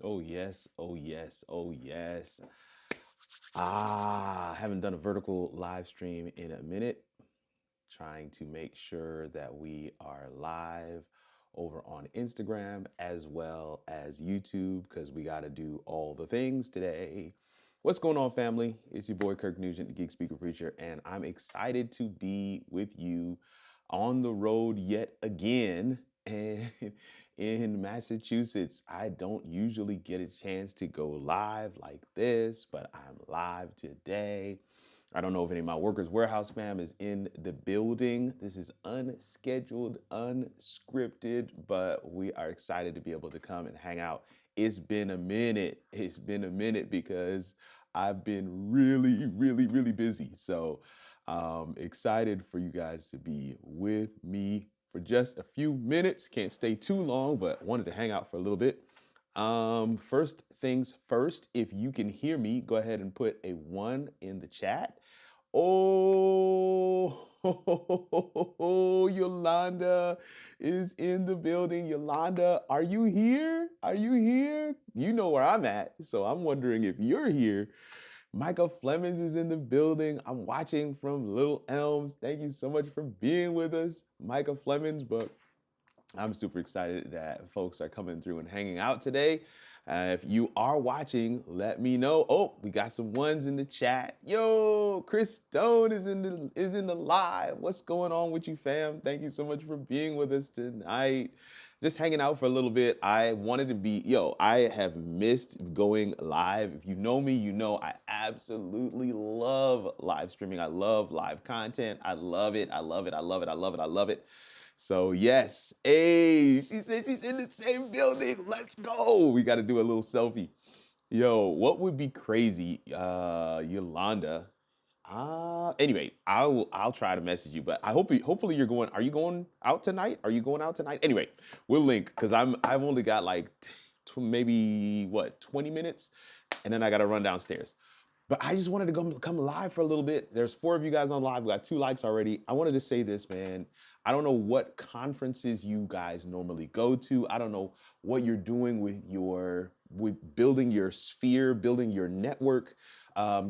Oh yes, oh yes, oh yes. Haven't done a vertical live stream in a minute. Trying to make sure that we are live over on Instagram as well as YouTube because we got to do all the things today. What's going on, family? It's your boy Kirk Nugent, the Geek Speaker Preacher, and I'm excited to be with you on the road yet again. And in Massachusetts, I don't usually get a chance to go live like this, but I'm live today. I don't know if any of my Workers Warehouse fam is in the building. This is unscheduled, unscripted, but we are excited to be able to come and hang out. It's been a minute. It's been a minute because I've been really, really, really busy. So excited for you guys to be with me for just a few minutes. Can't stay too long, but wanted to hang out for a little bit. First things first, if you can hear me, go ahead and put a one in the chat. Oh, Yolanda is in the building. Yolanda, are you here? Are you here? You know where I'm at, so I'm wondering if you're here. Micah Flemings is in the building. I'm watching from Little Elms. Thank you so much for being with us, Micah Flemings. But I'm super excited that folks are coming through and hanging out today. If you are watching, let me know. Oh, we got some ones in the chat. Yo, Chris Stone is in the live. What's going on with you, fam? Thank you so much for being with us tonight. Just hanging out for a little bit. I wanted to be, I have missed going live. If you know me, you know I absolutely love live streaming. I love live content. I love it. I love it. I love it. I love it. I love it. So yes, hey, she said she's in the same building. Let's go. We got to do a little selfie. Yo, what would be crazy, Yolanda? Anyway, I'll try to message you, but hopefully you're going. Are you going out tonight? Are you going out tonight? Anyway, we'll link because I've only got like maybe what 20 minutes, and then I got to run downstairs. But I just wanted to come live for a little bit. There's four of you guys on live. We got 2 likes already. I wanted to say this, man. I don't know what conferences you guys normally go to. I don't know what you're doing with building your sphere, building your network,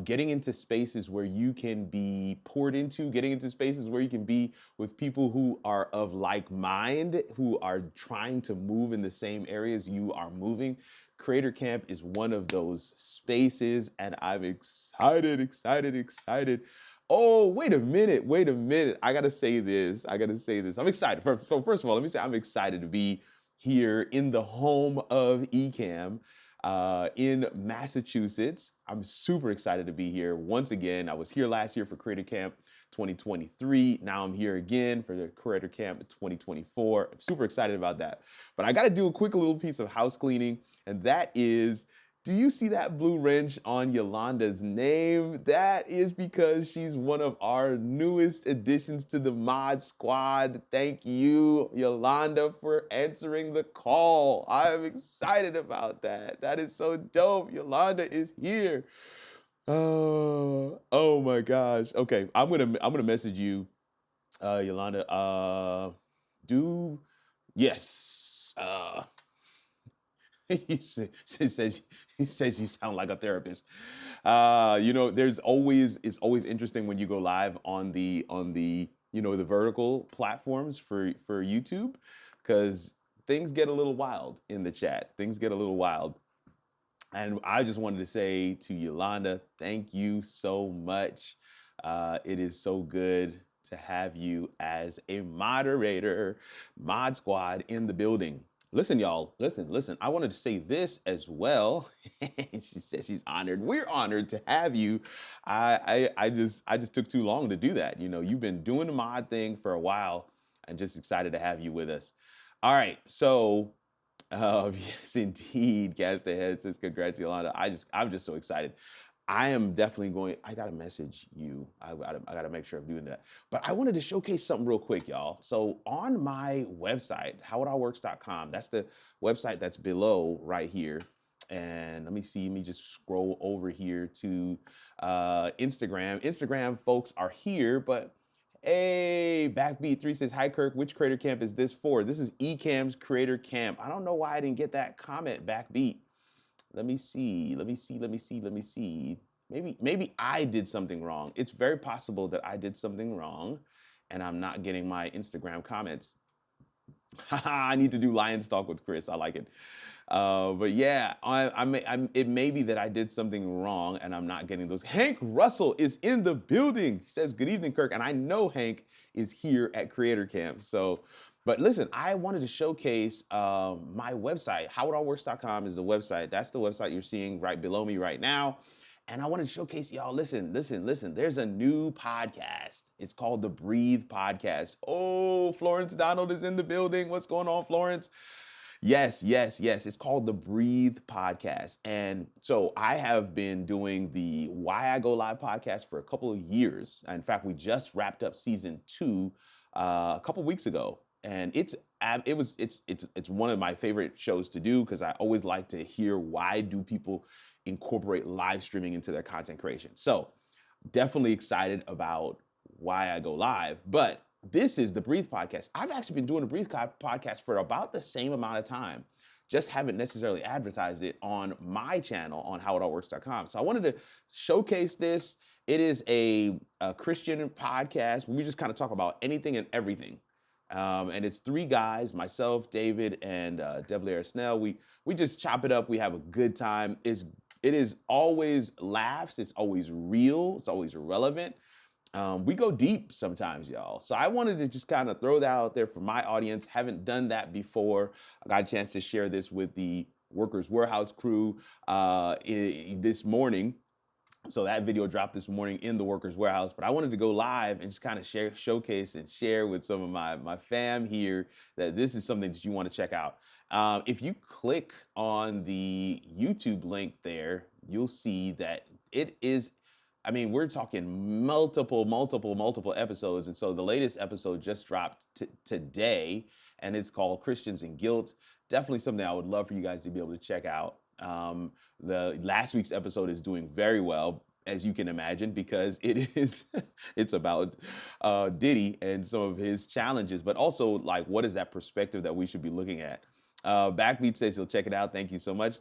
getting into spaces where you can be poured into, getting into spaces where you can be with people who are of like mind, who are trying to move in the same areas you are moving. Creator Camp is one of those spaces, and I'm excited, excited, excited. Oh, wait a minute, wait a minute. I gotta say this. I gotta say this. I'm excited. So first of all, let me say I'm excited to be here in the home of Ecamm in Massachusetts. I'm super excited to be here once again. I was here last year for Creator Camp 2023. Now I'm here again for the Creator Camp 2024. I'm super excited about that. But I got to do a quick little piece of house cleaning, and that is, do you see that blue wrench on Yolanda's name? That is because she's one of our newest additions to the Mod Squad. Thank you, Yolanda, for answering the call. I'm excited about that. That is so dope. Yolanda is here. Oh my gosh. Okay, I'm gonna message you, Yolanda. Do Yes. He says you sound like a therapist. It's always interesting when you go live on the the vertical platforms for YouTube, because things get a little wild in the chat. Things get a little wild. And I just wanted to say to Yolanda, thank you so much. It is so good to have you as a moderator, Mod Squad in the building. Listen, y'all, listen. I wanted to say this as well. She says she's honored. We're honored to have you. I just took too long to do that. You've been doing the mod thing for a while, and just excited to have you with us. All right, so yes, indeed. Cast ahead says, "Congrats, Yolanda." I'm just so excited. I am definitely going. I gotta message you. I gotta make sure I'm doing that. But I wanted to showcase something real quick, y'all. So on my website, howitallworks.com, that's the website that's below right here. And let me see. Let me just scroll over here to Instagram. Instagram folks are here, but hey, Backbeat3 says, "Hi Kirk, which creator camp is this for?" This is Ecamm's creator camp. I don't know why I didn't get that comment, Backbeat. Let me see. Let me see. Maybe I did something wrong. It's very possible that I did something wrong and I'm not getting my Instagram comments. I need to do Lions Talk with Chris. I like it. But yeah, it may be that I did something wrong and I'm not getting those. Hank Russell is in the building. He says, "Good evening, Kirk." And I know Hank is here at Creator Camp. So, but listen, I wanted to showcase my website. HowItAllWorks.com is the website. That's the website you're seeing right below me right now. And I wanted to showcase y'all. Listen. There's a new podcast. It's called the Breathe Podcast. Oh, Florence Donald is in the building. What's going on, Florence? Yes. It's called the Breathe Podcast. And so I have been doing the Why I Go Live podcast for a couple of years. In fact, we just wrapped up season 2 a couple weeks ago. And it's one of my favorite shows to do because I always like to hear why do people incorporate live streaming into their content creation. So definitely excited about Why I Go Live. But this is the Breathe Podcast. I've actually been doing the Breathe Podcast for about the same amount of time. Just haven't necessarily advertised it on my channel on howitallworks.com. So I wanted to showcase this. It is a Christian podcast. We just kind of talk about anything and everything. And it's 3 guys, myself, David, and Deblair Snell. We just chop it up. We have a good time. It is always laughs. It's always real. It's always relevant. We go deep sometimes, y'all. So I wanted to just kind of throw that out there for my audience. Haven't done that before. I got a chance to share this with the Workers Warehouse crew this morning. So that video dropped this morning in the Workers Warehouse, but I wanted to go live and just kind of showcase and share with some of my fam here that this is something that you want to check out. If you click on the YouTube link there, you'll see that it is, I mean, we're talking multiple episodes. And so the latest episode just dropped today, and it's called Christians and Guilt. Definitely something I would love for you guys to be able to check out. The last week's episode is doing very well, as you can imagine, because it's about Diddy and some of his challenges, but also like what is that perspective that we should be looking at. Backbeat says he'll check it out. Thank you so much.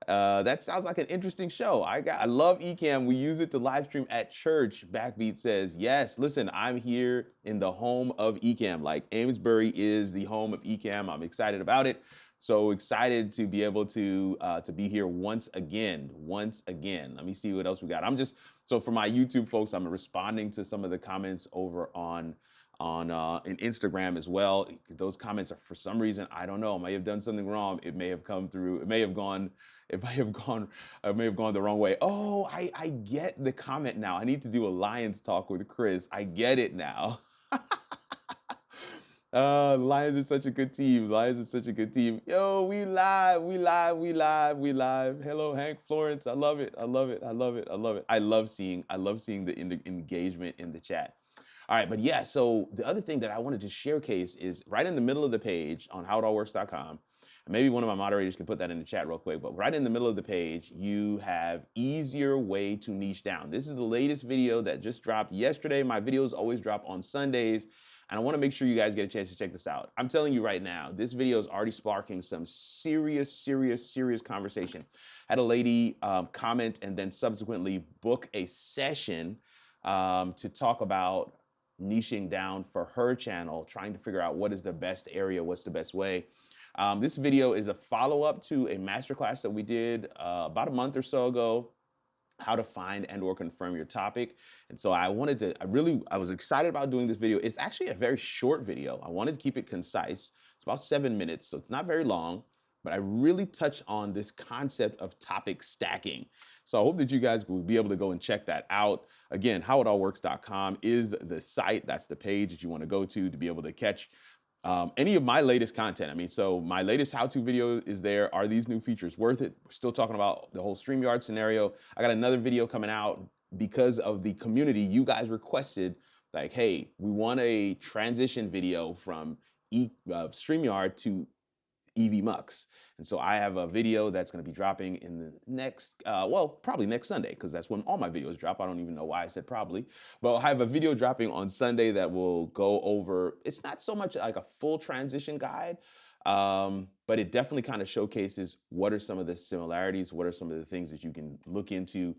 That sounds like an interesting show. I love Ecamm. We use it to live stream at church. Backbeat says, yes, listen, I'm here in the home of Ecamm. Like Aimesbury is the home of Ecamm. I'm excited about it. So excited to be able to be here once again. Let me see what else we got. So for my YouTube folks, I'm responding to some of the comments over on in Instagram as well. Those comments are, for some reason, I don't know, I may have done something wrong. It may have come through. I may have gone the wrong way. Oh, I get the comment now. I need to do a Lions Talk with Chris. I get it now. Lions are such a good team. Yo, we live. Hello, Hank, Florence. I love it. I love seeing the engagement in the chat. All right, but yeah, so the other thing that I wanted to showcase is right in the middle of the page on howitallworks.com. Maybe one of my moderators can put that in the chat real quick, but right in the middle of the page, you have easier way to niche down. This is the latest video that just dropped yesterday. My videos always drop on Sundays, and I want to make sure you guys get a chance to check this out. I'm telling you right now, this video is already sparking some serious conversation. I had a lady comment and then subsequently book a session to talk about niching down for her channel, trying to figure out what is the best area, what's the best way. This video is a follow-up to a masterclass that we did about a month or so ago, how to find and or confirm your topic. And so I was excited about doing this video. It's actually a very short video. I wanted to keep it concise. It's about 7 minutes, so it's not very long, but I really touch on this concept of topic stacking. So I hope that you guys will be able to go and check that out. Again, howitallworks.com is the site. That's the page that you want to go to be able to catch any of my latest content. I mean, so my latest how-to video is there. Are these new features worth it? We're still talking about the whole StreamYard scenario. I got another video coming out because of the community. You guys requested, like, hey, we want a transition video from StreamYard to EVMux. And so I have a video that's going to be dropping in the next, probably next Sunday, because that's when all my videos drop. I don't even know why I said probably, but I have a video dropping on Sunday that will go over, it's not so much like a full transition guide, but it definitely kind of showcases what are some of the similarities, what are some of the things that you can look into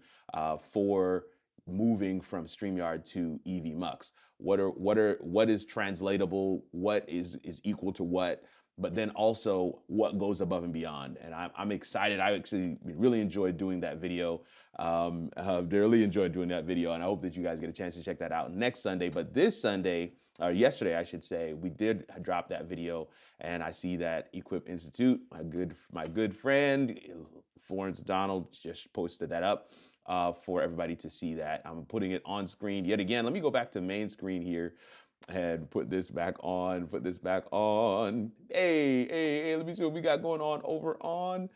for moving from StreamYard to EVMux. What is translatable, what is equal to what, but then also what goes above and beyond. And I'm excited. I actually really enjoyed doing that video. Really enjoyed doing that video, and I hope that you guys get a chance to check that out next Sunday. But this Sunday, or yesterday, I should say, we did drop that video, and I see that Equip Institute, my good friend Florence Donald, just posted that up for everybody to see that. I'm putting it on screen yet again. Let me go back to main screen here and put this back on. Hey, let me see what we got going on over on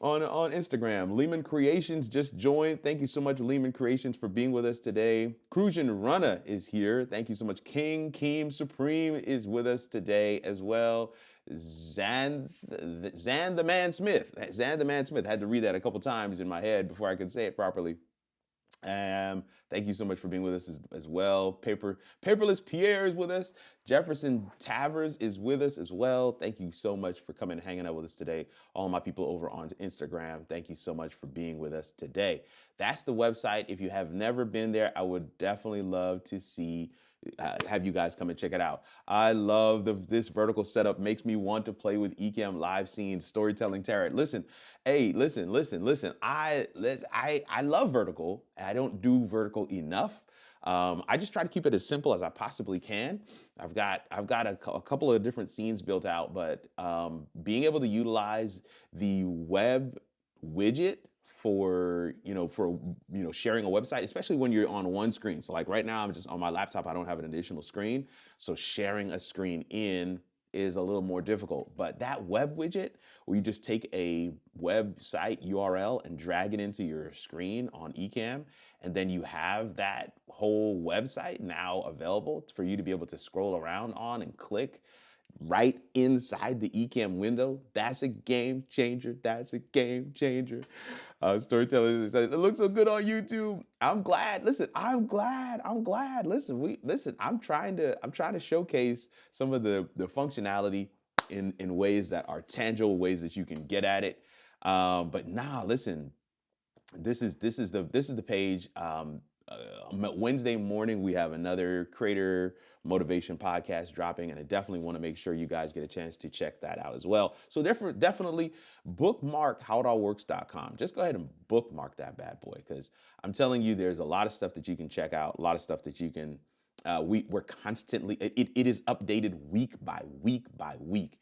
Instagram. Lehman Creations just joined. Thank you so much, Lehman Creations, for being with us today. Crujan Runner is here. Thank you so much. King Keem Supreme is with us today as well. Zan the Man Smith. Zan the Man Smith. I had to read that a couple times in my head before I could say it properly. Thank you so much for being with us as well. Paperless Pierre is with us. Jefferson Tavers is with us as well. Thank you so much for coming and hanging out with us today. All my people over on Instagram, thank you so much for being with us today. That's the website. If you have never been there, I would definitely love to have you guys come and check it out. I love this vertical setup. Makes me want to play with Ecamm live scenes, storytelling tarot. Listen, I love vertical. I don't do vertical enough. I just try to keep it as simple as I possibly can. I've got a couple of different scenes built out, but being able to utilize the web widget for sharing a website, especially when you're on one screen. So like right now, I'm just on my laptop. I don't have an additional screen, so sharing a screen in is a little more difficult. But that web widget, where you just take a website URL and drag it into your screen on Ecamm, and then you have that whole website now available for you to be able to scroll around on and click right inside the Ecamm window. That's a game changer. That's a game changer. Storytellers said, it looks so good on YouTube. I'm glad. Listen, I'm glad. Listen, I'm trying to showcase some of the functionality in ways that are tangible, ways that you can get at it. But nah, listen, this is the page. Wednesday morning, we have another creator motivation podcast dropping, and I definitely want to make sure you guys get a chance to check that out as well. So definitely bookmark howitallworks.com. Just go ahead and bookmark that bad boy, because I'm telling you, there's a lot of stuff that you can check out, a lot of stuff that you can we're constantly, it is updated week by week by week.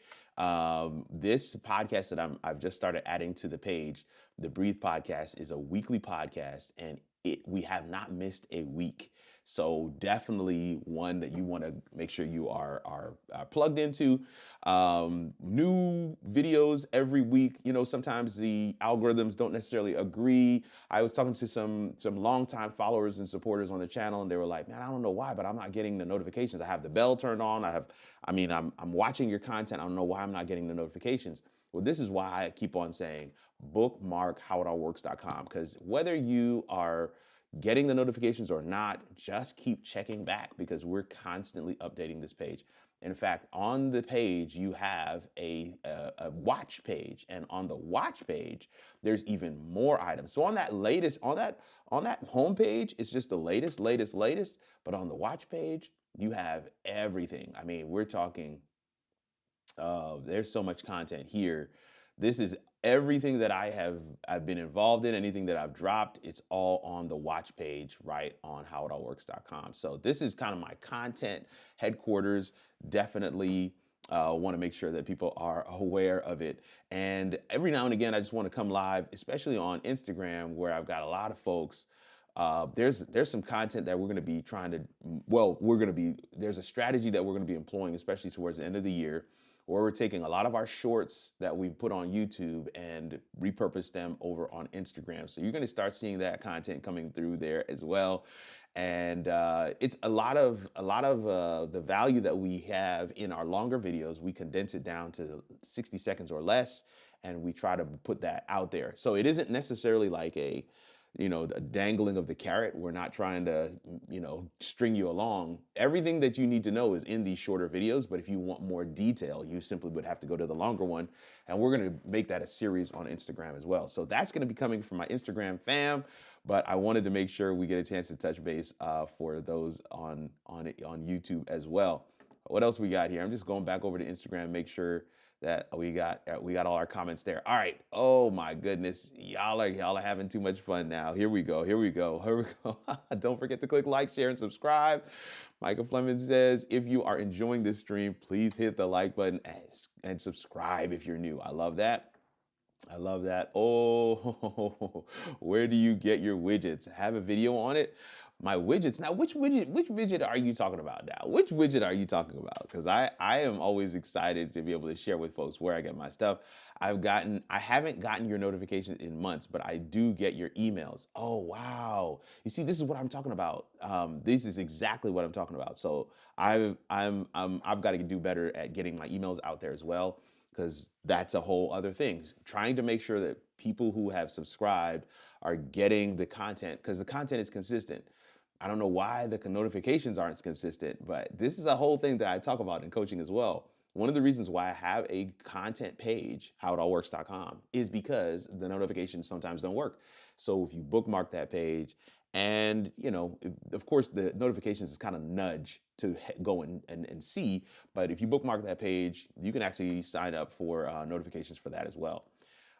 This podcast that I've just started adding to the page, the Breathe podcast, is a weekly podcast, and we have not missed a week. So definitely one that you want to make sure you are plugged into. New videos every week. Sometimes the algorithms don't necessarily agree. I was talking to some longtime followers and supporters on the channel, and they were like, "Man, I don't know why, but I'm not getting the notifications. I have the bell turned on. I'm watching your content. I don't know why I'm not getting the notifications." Well, this is why I keep on saying bookmark howitallworks.com, because whether you are getting the notifications or not, just keep checking back, because we're constantly updating this page. In fact, on the page, you have a watch page, and on the watch page, there's even more items. So on that home page, it's just the latest. But on the watch page, you have everything. I mean, we're talking. There's so much content here. This is everything that I've been involved in, anything that I've dropped. It's all on the watch page right on howitallworks.com. So this is kind of my content headquarters. Definitely want to make sure that people are aware of it. And every now and again, I just want to come live, especially on Instagram, where I've got a lot of folks. There's some content that we're going to be there's a strategy that we're going to be employing, especially towards the end of the year, where we're taking a lot of our shorts that we put on YouTube and repurpose them over on Instagram. So you're going to start seeing that content coming through there as well. And it's a lot of the value that we have in our longer videos. We condense it down to 60 seconds or less, and we try to put that out there. So it isn't necessarily like the dangling of the carrot. We're not trying to, string you along. Everything that you need to know is in these shorter videos, but if you want more detail, you simply would have to go to the longer one. And we're going to make that a series on Instagram as well. So that's going to be coming from my Instagram fam. But I wanted to make sure we get a chance to touch base for those on YouTube as well. What else we got here? I'm just going back over to Instagram, make sure that we got all our comments there. All right. Oh my goodness, y'all are having too much fun now. Here we go. Here we go. Here we go. Don't forget to click like, share, and subscribe. Michael Fleming says, if you are enjoying this stream, please hit the like button and subscribe if you're new. I love that. I love that. Oh, where do you get your widgets? Have a video on it? My widgets. Now, which widget are you talking about now? Which widget are you talking about? Because I am always excited to be able to share with folks where I get my stuff. I haven't gotten your notifications in months, but I do get your emails. Oh, wow. You see, this is what I'm talking about. This is exactly what I'm talking about. So I've got to do better at getting my emails out there as well, because that's a whole other thing. Trying to make sure that people who have subscribed are getting the content, because the content is consistent. I don't know why the notifications aren't consistent, but this is a whole thing that I talk about in coaching as well. One of the reasons why I have a content page, howitallworks.com, is because the notifications sometimes don't work. So if you bookmark that page, and of course the notifications is kind of nudge to go and see, but if you bookmark that page, you can actually sign up for notifications for that as well.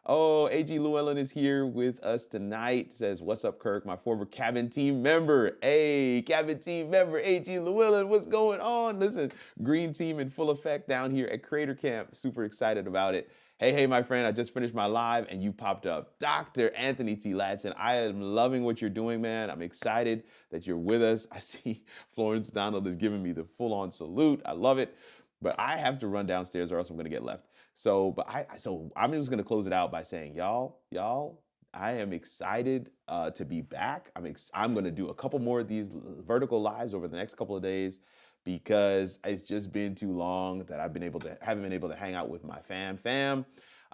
Oh, AG Llewellyn is here with us tonight. Says, what's up, Kirk? My former cabin team member. Hey, cabin team member, AG Llewellyn, what's going on? Listen, green team in full effect down here at Creator Camp. Super excited about it. Hey, my friend, I just finished my live and you popped up. Dr. Anthony T. Latson, I am loving what you're doing, man. I'm excited that you're with us. I see Florence Donald is giving me the full-on salute. I love it. But I have to run downstairs or else I'm going to get left. So I'm just gonna close it out by saying, y'all, I am excited to be back. I'm gonna do a couple more of these vertical lives over the next couple of days, because it's just been too long that haven't been able to hang out with my fam. And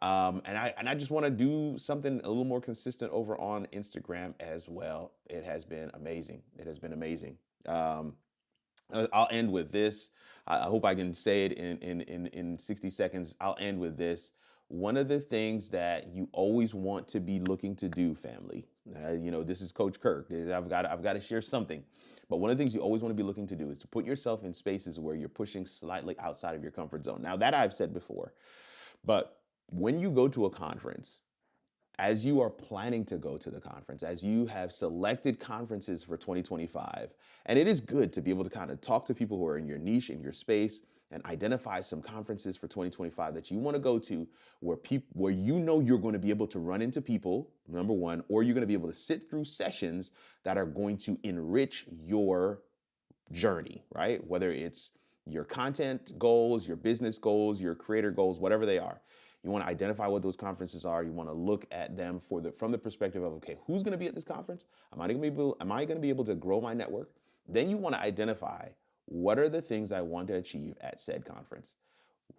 I just want to do something a little more consistent over on Instagram as well. It has been amazing. It has been amazing. I'll end with this. I hope I can say it in 60 seconds. I'll end with this. One of the things that you always want to be looking to do, family, this is Coach Kirk. I've got to share something. But one of the things you always want to be looking to do is to put yourself in spaces where you're pushing slightly outside of your comfort zone. Now, that I've said before, but when you go to a conference, as you are planning to go to the conference, as you have selected conferences for 2025, and it is good to be able to kind of talk to people who are in your niche, in your space, and identify some conferences for 2025 that you want to go to, where you're going to be able to run into people, number one, or you're going to be able to sit through sessions that are going to enrich your journey, right? Whether it's your content goals, your business goals, your creator goals, whatever they are. You want to identify what those conferences are. You want to look at them from the perspective of, okay, who's going to be at this conference? Am I going to be able to grow my network? Then you want to identify, what are the things I want to achieve at said conference?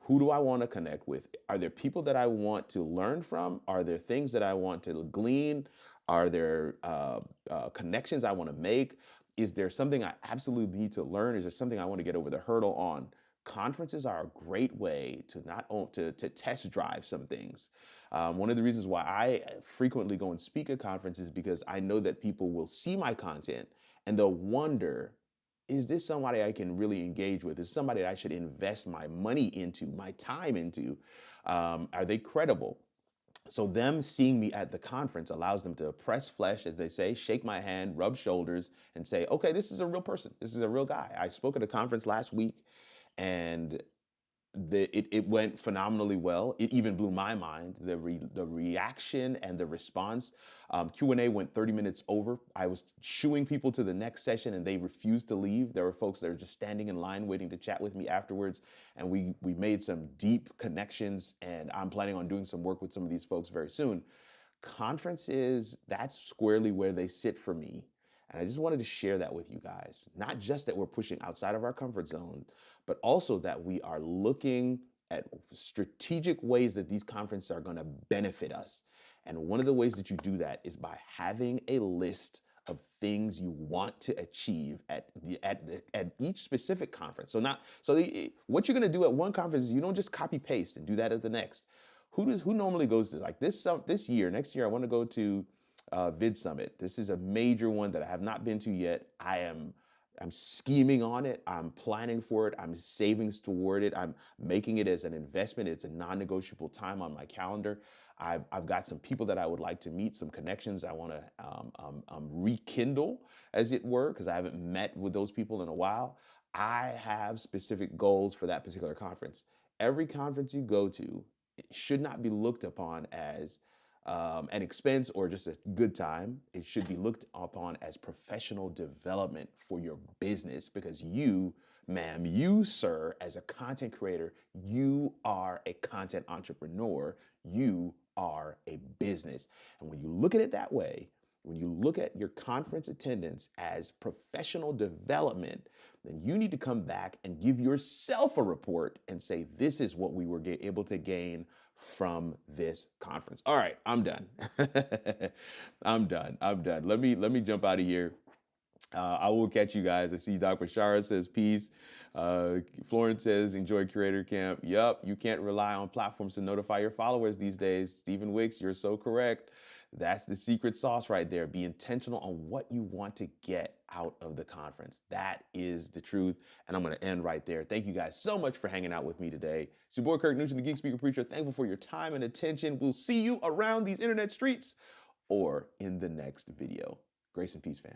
Who do I want to connect with? Are there people that I want to learn from? Are there things that I want to glean? Are there connections I want to make? Is there something I absolutely need to learn? Is there something I want to get over the hurdle on? Conferences are a great way to to test drive some things. One of the reasons why I frequently go and speak at conferences, because I know that people will see my content and they'll wonder, is this somebody I can really engage with? Is somebody I should invest my money into, my time into? Are they credible? So them seeing me at the conference allows them to press flesh, as they say, shake my hand, rub shoulders, and say, okay, this is a real person. This is a real guy. I spoke at a conference last week, and it went phenomenally well. It even blew my mind. The reaction and the response. Q&A went 30 minutes over. I was shooing people to the next session and they refused to leave. There were folks that were just standing in line waiting to chat with me afterwards. And we made some deep connections, and I'm planning on doing some work with some of these folks very soon. Conferences, that's squarely where they sit for me. And I just wanted to share that with you guys. Not just that we're pushing outside of our comfort zone, but also that we are looking at strategic ways that these conferences are going to benefit us. And one of the ways that you do that is by having a list of things you want to achieve at each specific conference. What you're going to do at one conference is you don't just copy paste and do that at the next. Who normally goes to, like, this year, next year I want to go to Vid Summit. This is a major one that I have not been to yet. I'm scheming on it. I'm planning for it. I'm saving toward it. I'm making it as an investment. It's a non-negotiable time on my calendar. I've got some people that I would like to meet, some connections I want to rekindle, as it were, because I haven't met with those people in a while. I have specific goals for that particular conference. Every conference you go to, it should not be looked upon as an expense or just a good time. It should be looked upon as professional development for your business, because you, ma'am, you, sir, as a content creator, you are a content entrepreneur. You are a business. And when you look at it that way, when you look at your conference attendance as professional development, then you need to come back and give yourself a report and say, this is what we were able to gain from this conference. All right, I'm done. I'm done. Let me jump out of here. I will catch you guys. I see Dr. Bashara says peace. Florence says enjoy Creator Camp. Yup, you can't rely on platforms to notify your followers these days. Stephen Wicks, you're so correct. That's the secret sauce right there. Be intentional on what you want to get out of the conference. That is the truth. And I'm going to end right there. Thank you guys so much for hanging out with me today. It's your boy Kirk Nugent, the Geek Speaker Preacher. Thankful for your time and attention. We'll see you around these internet streets or in the next video. Grace and peace, fam.